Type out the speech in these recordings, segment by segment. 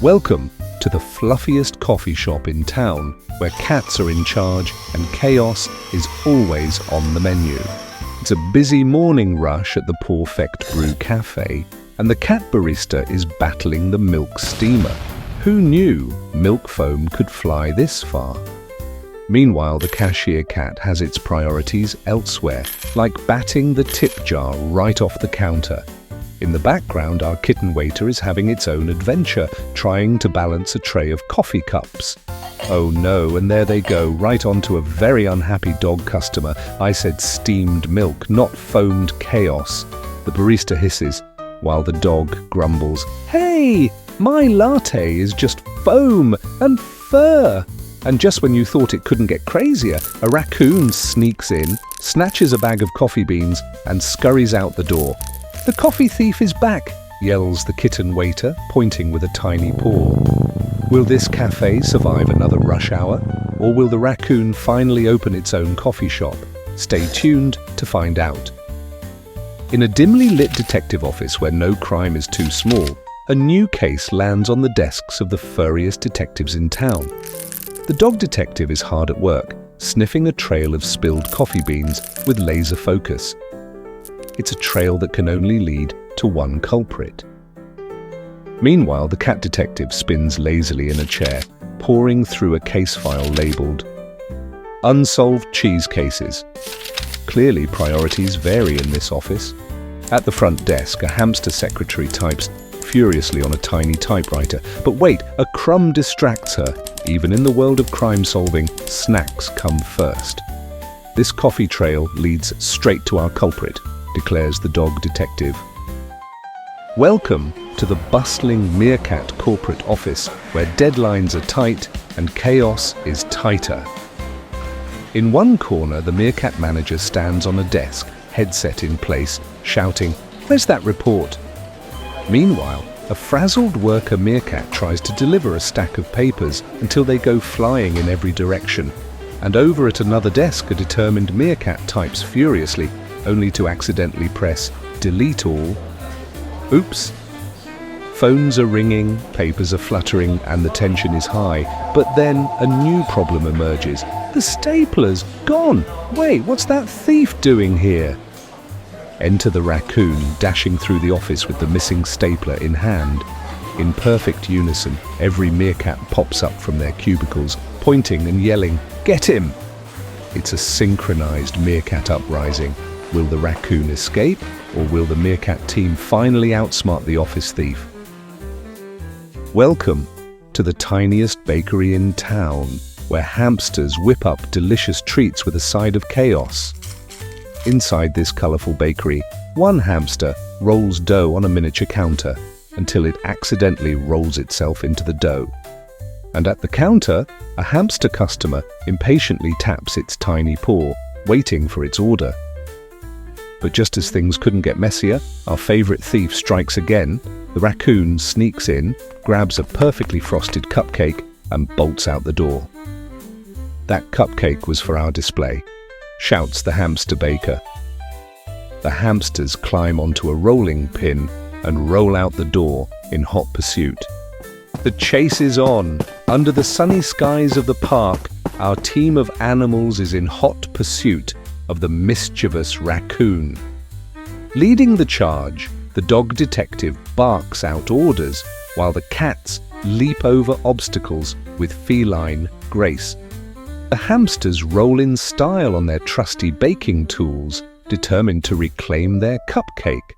Welcome to the fluffiest coffee shop in town, where cats are in charge and chaos is always on the menu. It's a busy morning rush at the Perfect Brew Cafe, and the cat barista is battling the milk steamer. Who knew milk foam could fly this far? Meanwhile, the cashier cat has its priorities elsewhere, like batting the tip jar right off the counter. In the background, our kitten waiter is having its own adventure, trying to balance a tray of coffee cups. Oh no, and there they go, right onto a very unhappy dog customer. I said steamed milk, not foamed chaos. The barista hisses, while the dog grumbles, "Hey, my latte is just foam and fur." And just when you thought it couldn't get crazier, a raccoon sneaks in, snatches a bag of coffee beans, and scurries out the door. "The coffee thief is back," yells the kitten waiter, pointing with a tiny paw. Will this cafe survive another rush hour? Or will the raccoon finally open its own coffee shop? Stay tuned to find out. In a dimly lit detective office where no crime is too small, a new case lands on the desks of the furriest detectives in town. The dog detective is hard at work, sniffing a trail of spilled coffee beans with laser focus. It's a trail that can only lead to one culprit. Meanwhile, the cat detective spins lazily in a chair, poring through a case file labeled Unsolved Cheese Cases. Clearly, priorities vary in this office. At the front desk, a hamster secretary types furiously on a tiny typewriter. But wait, a crumb distracts her. Even in the world of crime solving, snacks come first. This coffee trail leads straight to our culprit, declares the dog detective. Welcome to the bustling Meerkat corporate office, where deadlines are tight and chaos is tighter. In one corner, the Meerkat manager stands on a desk, headset in place, shouting, "Where's that report?" Meanwhile, a frazzled worker Meerkat tries to deliver a stack of papers until they go flying in every direction. And over at another desk, a determined Meerkat types furiously, only to accidentally press delete all. Oops. Phones are ringing, papers are fluttering, and the tension is high. But then a new problem emerges. The stapler's gone! Wait, what's that thief doing here? Enter the raccoon, dashing through the office with the missing stapler in hand. In perfect unison, every meerkat pops up from their cubicles, pointing and yelling, "Get him!" It's a synchronized meerkat uprising. Will the raccoon escape, or will the meerkat team finally outsmart the office thief? Welcome to the tiniest bakery in town, where hamsters whip up delicious treats with a side of chaos. Inside this colorful bakery, one hamster rolls dough on a miniature counter until it accidentally rolls itself into the dough. And at the counter, a hamster customer impatiently taps its tiny paw, waiting for its order. But just as things couldn't get messier, our favorite thief strikes again. The raccoon sneaks in, grabs a perfectly frosted cupcake, and bolts out the door. "That cupcake was for our display," shouts the hamster baker. The hamsters climb onto a rolling pin and roll out the door in hot pursuit. The chase is on. Under the sunny skies of the park, our team of animals is in hot pursuit of the mischievous raccoon. Leading the charge, the dog detective barks out orders, while the cats leap over obstacles with feline grace. The hamsters roll in style on their trusty baking tools, determined to reclaim their cupcake.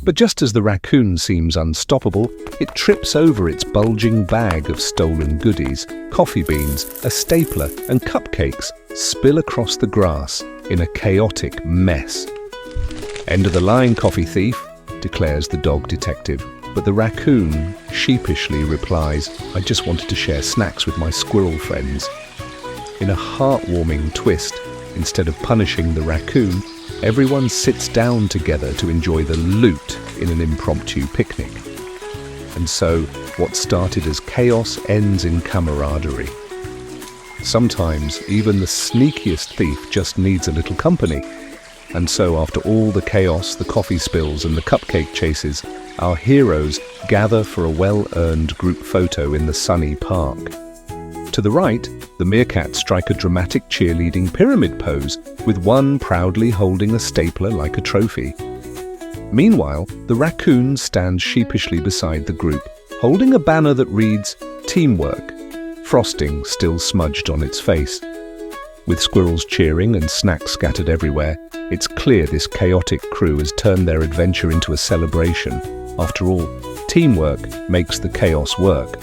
But just as the raccoon seems unstoppable, it trips over its bulging bag of stolen goodies. Coffee beans, a stapler, and cupcakes spill across the grass in a chaotic mess. "End of the line, coffee thief," declares the dog detective. But the raccoon sheepishly replies, "I just wanted to share snacks with my squirrel friends." In a heartwarming twist, instead of punishing the raccoon, everyone sits down together to enjoy the loot in an impromptu picnic. And so, what started as chaos ends in camaraderie. Sometimes, even the sneakiest thief just needs a little company. And so after all the chaos, the coffee spills and the cupcake chases, our heroes gather for a well-earned group photo in the sunny park. To the right, the meerkats strike a dramatic cheerleading pyramid pose, with one proudly holding a stapler like a trophy. Meanwhile, the raccoon stands sheepishly beside the group, holding a banner that reads, "Teamwork," frosting still smudged on its face. With squirrels cheering and snacks scattered everywhere, it's clear this chaotic crew has turned their adventure into a celebration. After all, teamwork makes the chaos work.